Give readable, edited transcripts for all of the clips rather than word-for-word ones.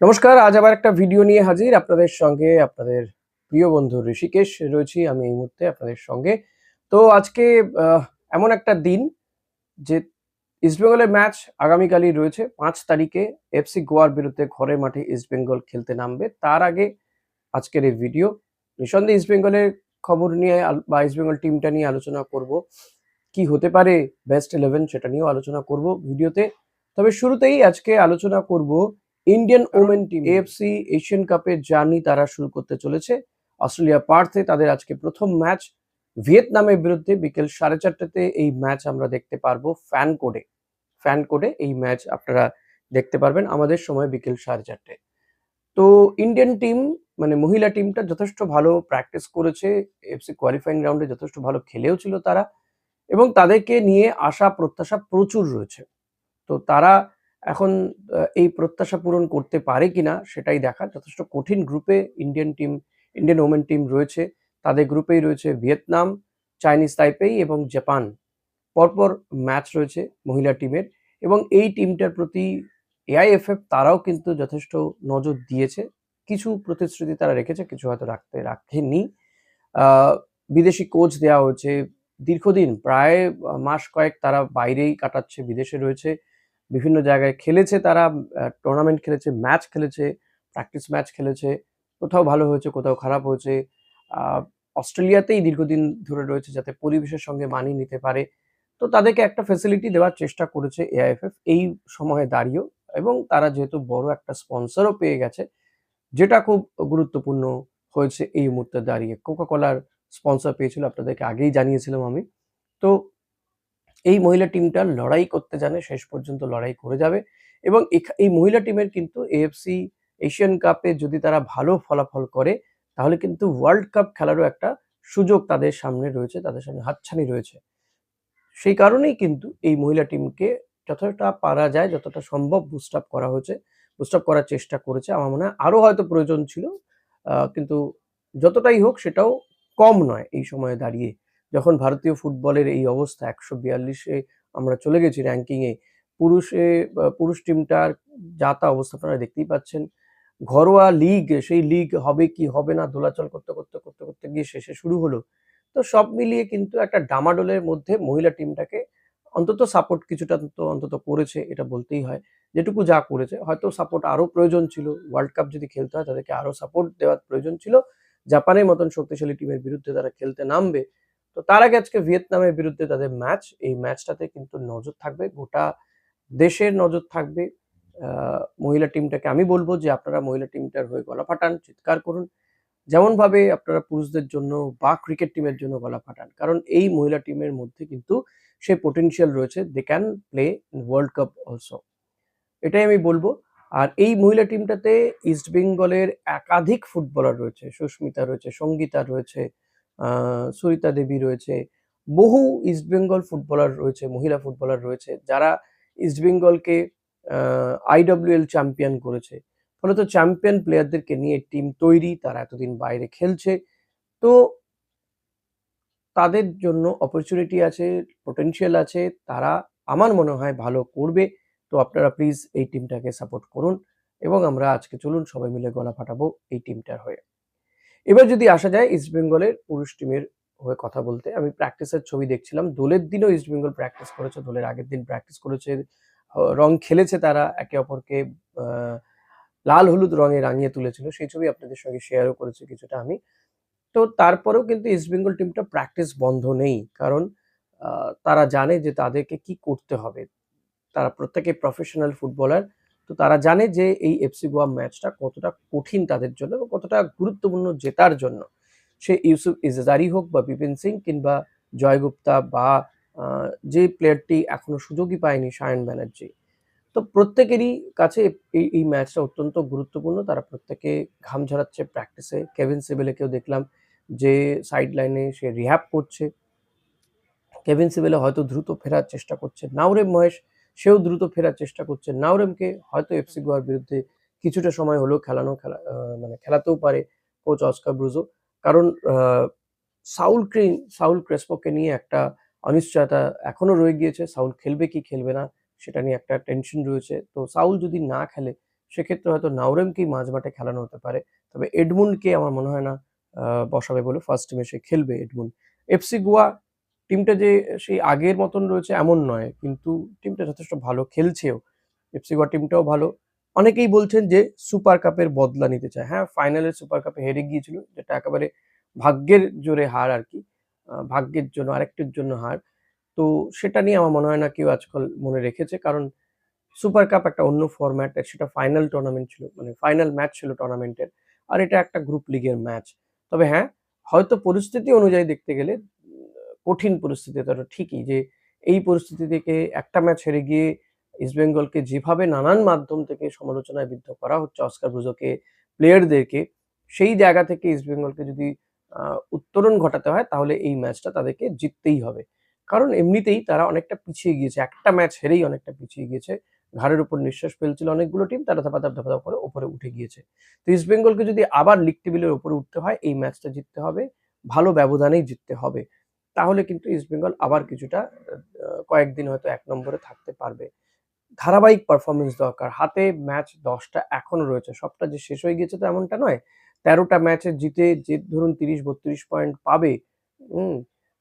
নমস্কার, আজ আবার একটা ভিডিও নিয়ে হাজির আপনাদের সঙ্গে। আপনাদের প্রিয় বন্ধু ঋষিকেশ রয়েছি আমি এই মুহূর্তে আপনাদের সঙ্গে। তো আজকে এমন একটা দিন যে ইস্টবেঙ্গলের ম্যাচ আগামীকালই রয়েছে ৫ তারিখে এফসি গোয়ার বিরুদ্ধে ঘরের মাঠে ইস্টবেঙ্গল খেলতে নামবে। তার আগে আজকের এই ভিডিও। নিঃসন্দেহে ইস্টবেঙ্গলের খবর নিয়ে বা ইস্টবেঙ্গল টিমটা নিয়ে আলোচনা করব। কি হতে পারে বেস্ট 11 সেটা নিয়েও আলোচনা করব ভিডিওতে। তবে শুরুতেই আজকে আলোচনা করব Indian women team AFC Asian কাপের জার্নি তারা শুরু করতে চলেছে। অস্ট্রেলিয়া পার্থে তাদের আজকে প্রথম ম্যাচ ভিয়েতনামের বিরুদ্ধে বিকেল 4:30 এই ম্যাচ আমরা দেখতে পারবো ফ্যান কোডে এই ম্যাচ আপনারা দেখতে পারবেন আমাদের সময় বিকেল 4:30। তো ইন্ডিয়ান টিম মানে মহিলা টিমটা যথেষ্ট ভালো প্র্যাকটিস করেছে, এফসি কোয়ালিফাইং রাউন্ডে যথেষ্ট ভালো খেলেও ছিল তারা, এবং তাদেরকে নিয়ে আশা প্রত্যাশা প্রচুর রয়েছে। তো তারা এখন এই প্রত্যাশা পূরণ করতে পারে কিনা সেটাই দেখার। যথেষ্ট কঠিন গ্রুপে ইন্ডিয়ান ওমেন টিম রয়েছে। তাদের গ্রুপেই রয়েছে ভিয়েতনাম, চাইনিজ তাইপেই এবং জাপান। পরপর ম্যাচ রয়েছে মহিলা টিমের, এবং এই টিমটার প্রতি এআইএফএফ তারাও কিন্তু যথেষ্ট নজর দিয়েছে। কিছু প্রতিশ্রুতি তারা রেখেছে, কিছু হয়তো রাখেনি। বিদেশি কোচ দেওয়া হয়েছে। দীর্ঘদিন প্রায় মাস কয়েক তারা বাইরেই কাটাচ্ছে, বিদেশে রয়েছে, বিভিন্ন জায়গায় খেলেছে তারা, টুর্নামেন্ট খেলেছে, ম্যাচ খেলেছে, প্র্যাকটিস ম্যাচ খেলেছে। কোথাও ভালো হয়েছে, কোথাও খারাপ হয়েছে। অস্ট্রেলিয়াতেই দীর্ঘদিন ধরে রয়েছে যাতে পরিবেশের সঙ্গে মানিয়ে নিতে পারে। তো তাদেরকে একটা ফ্যাসিলিটি দেওয়ার চেষ্টা করেছে এআইএফএফ এই সময়ে দাঁড়িয়েও, এবং তারা যেহেতু বড় একটা স্পন্সরও পেয়ে গেছে, যেটা খুব গুরুত্বপূর্ণ হয়েছে এই মুহূর্তে দাঁড়িয়ে। কোকাকোলার স্পন্সর পেয়েছিল, আপনাদেরকে আগেই জানিয়েছিলাম আমি। তো এই মহিলা টিমটা লড়াই করতে জানে, শেষ পর্যন্ত লড়াই করে যাবে, এবং এই মহিলা টিমের কিন্তু এএফসি এশিয়ান কাপে যদি তারা ভালো ফলাফল করে তাহলে কিন্তু ওয়ার্ল্ড কাপ খেলারও একটা সুযোগ তাদের সামনে রয়েছে, তাদের সামনে হাতছানি রয়েছে। সেই কারণেই কিন্তু এই মহিলা টিমকে যতটা পারা যায়, যতটা সম্ভব বুস্ট আপ করা হয়েছে, বুস্ট আপ করার চেষ্টা করেছে। আমার মনে হয় আরো হয়তো প্রয়োজন ছিল, কিন্তু যতটাই হোক সেটাও কম নয় এই সময়ে দাঁড়িয়ে। যখন ভারতীয় ফুটবলের এই অবস্থা 142-এ আমরা চলে গেছি র্যাঙ্কিংয়ে, পুরুষ টিমটার যা তা অবস্থা আপনারা দেখতেই পাচ্ছেন। ঘরোয়া লিগ, সেই লিগ হবে কি হবে না দোলাচল করতে গিয়ে শেষে শুরু হলো। তো সব মিলিয়ে কিন্তু একটা ডামাডোলের মধ্যে মহিলা টিমটাকে অন্তত সাপোর্ট কিছুটা তো অন্তত করেছে, এটা বলতেই হয়। যেটুকু যা করেছে, হয়তো সাপোর্ট আরো প্রয়োজন ছিল। ওয়ার্ল্ড কাপ যদি খেলতে হয় তাদেরকে আরো সাপোর্ট দেওয়ার প্রয়োজন ছিল। জাপানের মতন শক্তিশালী টিমের বিরুদ্ধে তারা খেলতে নামবে। তো তার আগে আজকে ভিয়েতনামের বিরুদ্ধে তাদের ম্যাচ, এই ম্যাচটাতে কিন্তু নজর থাকবে, গোটা দেশের নজর থাকবে। মহিলা টিমটাকে আমি বলবো যে আপনারা মহিলা টিমটার হয়ে গলা ফাটান, চিৎকার করুন, যেমনভাবে আপনারা পুরুষদের জন্য বা ক্রিকেট টিমের জন্য গলা ফাটান। কারণ এই মহিলা টিমের মধ্যে কিন্তু সেই পটেনশিয়াল রয়েছে, they can play in World Cup also, এটাই আমি বলবো। আর এই মহিলা টিমটাতে ইস্ট বেঙ্গলের একাধিক ফুটবলার রয়েছে, সুস্মিতা রয়েছে, সঙ্গীতা রয়েছে, সরিতা দেবী রয়েছে, বহু ইস্ট বেঙ্গল ফুটবলার রয়েছে, মহিলা ফুটবলার রয়েছে যারা ইস্ট বেঙ্গলকে আইডব্লিউএল চ্যাম্পিয়ন করেছে। ফলত চ্যাম্পিয়ন প্লেয়ারদেরকে নিয়ে টিম তৈরি, তারা এতদিন বাইরে খেলছে। তো তাদের জন্য অপরচুনিটি আছে, পটেনশিয়াল আছে, তারা আমার মনে হয় ভালো করবে। তো আপনারা প্লিজ এই টিমটাকে সাপোর্ট করুন, এবং আমরা আজকে চলুন সবাই মিলে গলা ফাটাবো এই টিমটার হয়ে। এবার যদি আসা যায় ইস্ট বেঙ্গলের পুরুষ টিমের হয়ে কথা বলতে, আমি প্র্যাকটিসের ছবি দেখছিলাম। দোলের দিনও ইস্ট বেঙ্গল প্র্যাকটিস করেছে, দোলের আগের দিন প্র্যাকটিস করেছে, রং খেলেছে তারা, একে অপরকে লাল হলুদ রঙে রাঙিয়ে তুলেছিল, সেই ছবি আপনাদের সঙ্গে শেয়ারও করেছি কিছুটা আমি। তো তারপরেও কিন্তু ইস্ট বেঙ্গল টিমটা প্র্যাকটিস বন্ধ নেই, কারণ তারা জানে যে তাদেরকে কি করতে হবে। তারা প্রত্যেকে প্রফেশনাল ফুটবলার। তো তারা জানে যে এই এফসি গোয়া ম্যাচটা কতটা কঠিন তাদের জন্য এবং কতটা গুরুত্বপূর্ণ জেতার জন্য। সে ইউসুফ ইজাজারি হোক বা বিপিন সিং কিংবা জয় গুপ্তা বা যে প্লেয়ারটি এখনো সুযোগই পায়নি সায়ন ব্যানার্জি। তো প্রত্যেকেরই কাছে এই ম্যাচটা অত্যন্ত গুরুত্বপূর্ণ। তারা প্রত্যেকে ঘাম ঝরাচ্ছে প্র্যাকটিসে। কেভিন সিবেলেকেও দেখলাম যে সাইড লাইনে সে রিহ্যাব করছে। কেভিন সিবেলে হয়তো দ্রুত ফেরার চেষ্টা করছে। নাওরেম মহেশ, সেও দ্রুত ফেরার চেষ্টা করছে। নাওরেমকে হয়তো এফসি গোয়ার বিরুদ্ধে কিছুটা সময় হলেও মানে খেলাতেও পারে কোচ অস্কার ব্রুজো। কারণ সাউল ক্রেসপোকে নিয়ে একটা অনিশ্চয়তা এখনো রয়ে গিয়েছে। সাউল খেলবে কি খেলবে না সেটা নিয়ে একটা টেনশন রয়েছে। তো সাউল যদি না খেলে সেক্ষেত্রে হয়তো নাউরেমকেই মাঝমাঠে খেলানো হতে পারে। তবে এডমুন্ডকে আমার মনে হয় না বসাবে বলে। ফার্স্ট টিমে সে খেলবে এডমুন্ড। এফসি গোয়া টিমটা যে সেই আগের মতন রয়েছে এমন নয়, কিন্তু টিমটা যথেষ্ট ভালো খেলছেও। এফসি গোয়া টিমটাও ভালো। অনেকেই বলছেন যে সুপার কাপের বদলা নিতে চায়। হ্যাঁ, ফাইনালে সুপার কাপে হেরে গিয়েছিল, যেটা একেবারে ভাগ্যের জোরে হার আরকি। ভাগ্যের জন্য, আরেকটির জন্য হার। তো সেটা নিয়ে আমার মনে হয় না কেউ আজকাল মনে রেখেছে। কারণ সুপার কাপ একটা অন্য ফরম্যাট, সেটা ফাইনাল টুর্নামেন্ট ছিল, মানে ফাইনাল ম্যাচ ছিল টুর্নামেন্টের। আর এটা একটা গ্রুপ লিগের ম্যাচ। তবে হ্যাঁ, হয়তো পরিস্থিতি অনুযায়ী দেখতে গেলে কঠিন পরিস্থিতি, এটা ঠিকই যে এই পরিস্থিতি থেকে একটা ম্যাচ হেরে গিয়ে ইস্টবেঙ্গলকে যেভাবে নানান মাধ্যম থেকে সমালোচনায় বিদ্ধ করা হচ্ছে, অস্কার ব্রুজোকে, প্লেয়ারদেরকে, সেই জায়গা থেকে ইস্টবেঙ্গলকে যদি উত্তরণ ঘটাতে হয় তাহলে এই ম্যাচটা তাদেরকে জিততেই হবে। কারণ এমনিতেই তারা অনেকটা পিছিয়ে গিয়েছে। একটা ম্যাচ হেরেই অনেকটা পিছিয়ে গিয়েছে। ঘাড়ের উপর নিঃশ্বাস ফেলছিল অনেকগুলো টিম, তারা ধাপাধাপ করে ওপরে উঠে গিয়েছে। তো ইস্টবেঙ্গলকে যদি আবার লিগ টেবিলের উপরে উঠতে হয়, এই ম্যাচটা জিততে হবে। ভালো ব্যবধানেই জিততে হবে। তাহলে কিন্তু ইস্টবেঙ্গল আবার কিছুটা কয়েকদিন হয়তো ১ নম্বরে থাকতে পারবে। ধারাবাহিক পারফরম্যান্স দরকার। হাতে ম্যাচ ১০ টা এখনো রয়েছে। সবটা যে শেষ হয়ে গিয়েছে তো এমনটা নয়। ১৩ টা ম্যাচে জিতে যে ধরুন ৩০-৩২ পয়েন্ট পাবে, হুম?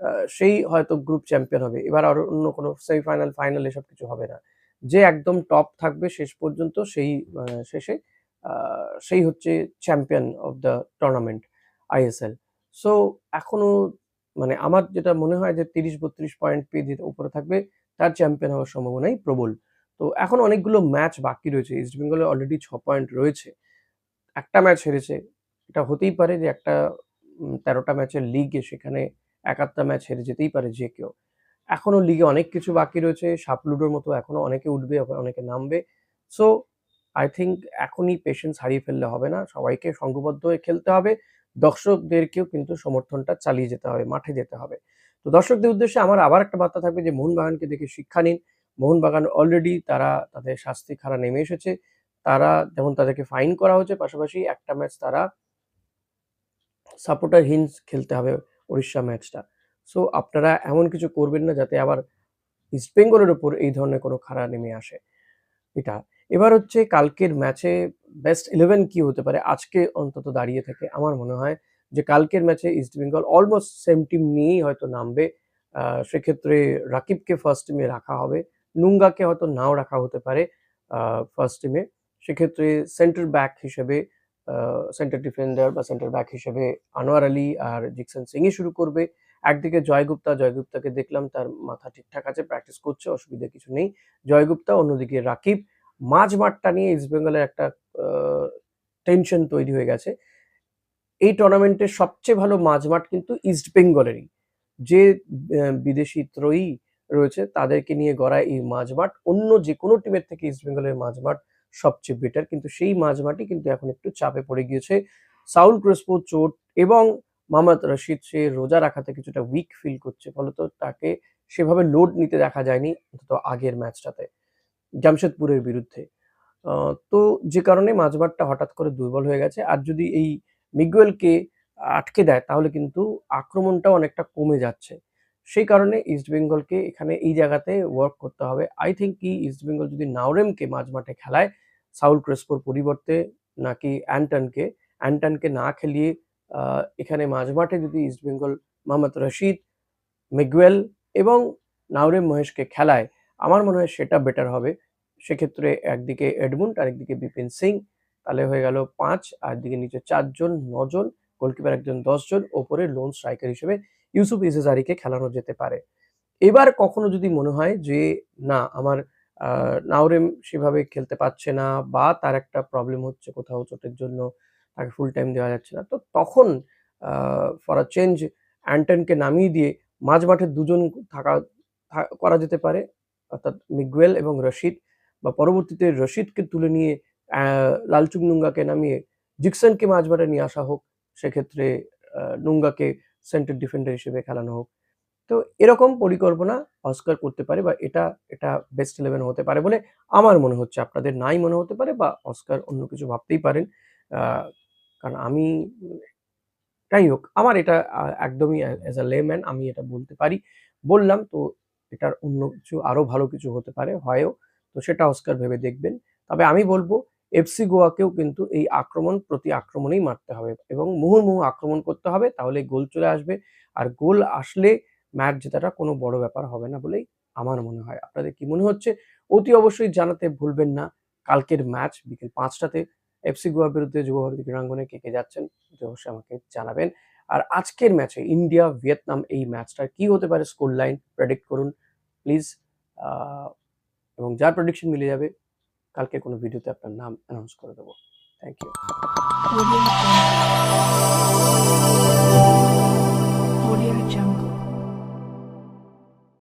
আ সেই হয়তো গ্রুপ চ্যাম্পিয়ন হবে। এবার আর অন্য কোনো সেমিফাইনাল, ফাইনাল এসব কিছু হবে না। যে একদম টপ থাকবে শেষ পর্যন্ত সেই শেষে আ সেই হচ্ছে champion of the tournament ISL. So এখনো মানে আমার যেটা মনে হয় যে ৩০-৩২ পয়েন্ট পেয়ে যে উপরে থাকবে তার চ্যাম্পিয়ন হওয়ার সম্ভাবনাই প্রবল। তো এখন অনেকগুলো ম্যাচ বাকি রয়েছে। ইস্টবেঙ্গলের অলরেডি ৬ পয়েন্ট রয়েছে। একটা ম্যাচ হেরেছে। এটা হতেই পারে যে একটা ১৩ টা ম্যাচের লিগে সেখানে ১ আধটা ম্যাচ হেরে যেতেই পারে যে কেউ। এখনো লিগে অনেক কিছু বাকি রয়েছে। সাপলুডোর মতো এখনো অনেকে উঠবে, আবার অনেকে নামবে। সো আই থিংক এখনই পেশেন্স হারিয়ে ফেললে হবে না। সবাইকে সংঘবদ্ধ হয়ে খেলতে হবে। দর্শকদেরকেও কিন্তু সমর্থনটা চালিয়ে যেতে হবে, মাঠে যেতে হবে। তো দর্শকদের উদ্দেশ্যে আমার আবার একটা বার্তা থাকবে যে মোহনবাগানকে দেখে শিক্ষা নিন। মোহনবাগান অলরেডি তারা তাদের শাস্তি খারা নেমে এসেছে। তারা যেমন তাদেরকে ফাইন করা হয়েছে, পাশাপাশি একটা ম্যাচ তারা সাপোর্টারহীন খেলতে হবে ওড়িশা ম্যাচটা। সো আপনারা এমন কিছু করবেন না যাতে আবার ইস্টবেঙ্গলের উপর এই ধরনের কোনো খাড়া নেমে আসে। এটা। এবার হচ্ছে কালকের ম্যাচে বেস্ট 11 কি হতে পারে আজকে অন্তত দাঁড়িয়ে থেকে আমার মনে হয় যে কালকের ম্যাচে ইস্টবেঙ্গল অলমোস্ট সেম টিম নিয়েই হয়তো নামবে। সেক্ষেত্রে রাকিবকে ফার্স্ট টিমে রাখা হবে। নুঙ্গাকে হয়তো নাও রাখা হতে পারে ফার্স্ট টিমে। সেক্ষেত্রে সেন্টার ব্যাক হিসেবে সেন্টার ডিফেন্ডার বা সেন্টার ব্যাক হিসেবে আনোয়ার আলী আর জিকসন সিংই শুরু করবে। একদিকে জয় গুপ্তাকে দেখলাম তার মাথা ঠিকঠাক আছে, প্র্যাকটিস করছে, অসুবিধা কিছু নেই। জয় গুপ্তা, অন্যদিকে রাকিব। মাঝমাঠটা নিয়ে ইস্টবেঙ্গলের একটা আ টেনশন তৈরি হয়ে গেছে। এই টুর্নামেন্টের সবচেয়ে ভালো মাঝমাঠ কিন্তু ইস্টবেঙ্গলেরই। যে বিদেশি ত্রয়ী রয়েছে তাদেরকে নিয়ে গড়া এই মাঝমাঠ অন্য যেকোনো টিমের থেকে ইস্টবেঙ্গলের মাঝমাঠ সবচেয়ে বেটার। কিন্তু সেই মাঝমাঠই কিন্তু এখন একটু চাপে পড়ে গিয়েছে। সাউল ক্রেসপোর চোট এবং মোহাম্মদ রশিদ সে রোজা রাখাতে কিছুটা উইক ফিল করছে। ফলত তাকে সেভাবে লোড নিতে দেখা যায়নি অন্তত আগের ম্যাচটাতে জামশেদপুরের বিরুদ্ধে। আ তো যে কারণে মাঝমাঠটা হঠাৎ করে দুর্বল হয়ে গেছে। আর যদি এই মিগুয়েলকে আটকে দেয় তাহলে কিন্তু আক্রমণটাও অনেকটা কমে যাচ্ছে। সেই কারণে ইস্টবেঙ্গলকে এখানে এই জায়গাতে ওয়ার্ক করতে হবে। আই থিংক কি ইস্টবেঙ্গল যদি নাওরেমকে মাঝমাঠে খেলায় সাউল ক্রেসপোর পরিবর্তে নাকি অ্যান্টনকে না খেলিয়ে আ এখানে মাঝমাঠে যদি ইস্টবেঙ্গল মোহাম্মদ রশিদ, মিগুয়েল এবং নাওরেম মহেশকে খেলায়, আমার মনে হয় সেটা বেটার হবে। সেক্ষেত্রে একদিকে এডমুন্ড আরেকদিকে বিপিন সিং। তাহলে হয়ে গেল ৫ আর এদিকে নিচে ৪ জন, ৯ জন, গোলকিপার একজন ১০ জন, ওপরে লোন স্ট্রাইকার হিসেবে ইউসুফ ইজেজারিকে খেলানো যেতে পারে। এবার কখনো যদি মনে হয় যে না আমার আ নাওরেম সেভাবে খেলতে পারছে না বা তার একটা প্রবলেম হচ্ছে কোথাও চোটের জন্য তাকে ফুল টাইম দেওয়া যাচ্ছে না। তো তখন আ ফর আ চেঞ্জ অ্যান্টনকে নামিয়ে দিয়ে মাঝমাঠে ২ জন থাকা করা যেতে পারে। অর্থাৎ মিগুয়েল এবং রশিদ বা পরবর্তীতে রশিদকে তুলে নিয়ে অ্যা লালচুং নুঙ্গাকে নামিয়ে জিকসনকে মাঝমাঠে নিয়ে আসা হোক। সেক্ষেত্রে নুঙ্গাকে সেন্টার ডিফেন্ডার হিসেবে খেলানো হোক। তো এরকম পরিকল্পনা অস্কার করতে পারে বা এটা বেস্ট 11 হতে পারে বলে আমার মনে হচ্ছে। আপনাদের নাই মনে হতে পারে বা অস্কার অন্য কিছু ভাবতেই পারেন। আ কারণ আমি যাই হোক, আমার এটা একদমই অ্যাজ আ লেম্যান আমি এটা বলতে পারি। বললাম তো এটার অন্য কিছু আরো ভালো কিছু হতে পারে, হয়ও। তো সেটা অস্কার ভেবে দেখবেন। তবে আমি বলব এফসি গোয়াকেও কিন্তু এই প্রতি আক্রমণেই মারতে হবে এবং মুহুর্মুহু আক্রমণ করতে হবে, তাহলে গোল চলে আসবে। আর গোল আসলে ম্যাচ জেতাটা কোনো বড় ব্যাপার হবে না বলেই আমার মনে হয়। আপনাদের কি মনে হচ্ছে অতি অবশ্যই জানাতে ভুলবেন না। কালকের ম্যাচ বিকেল ৫টাতে এফসি গোয়ার বিরুদ্ধে যুবভারতী ক্রীড়াঙ্গনে কে কে যাচ্ছেন অতি অবশ্যই আমাকে জানাবেন। আর আজকের ম্যাচে ইন্ডিয়া ভিয়েতনাম এই ম্যাচটার কি হতে পারে স্কোর লাইন প্রেডিক্ট করুন প্লিজ। এবং যার প্রেডিকশন মিলে যাবে কালকে কোনো ভিডিওতে আপনার নাম অ্যানাউন্স করে দেবো। Thank you.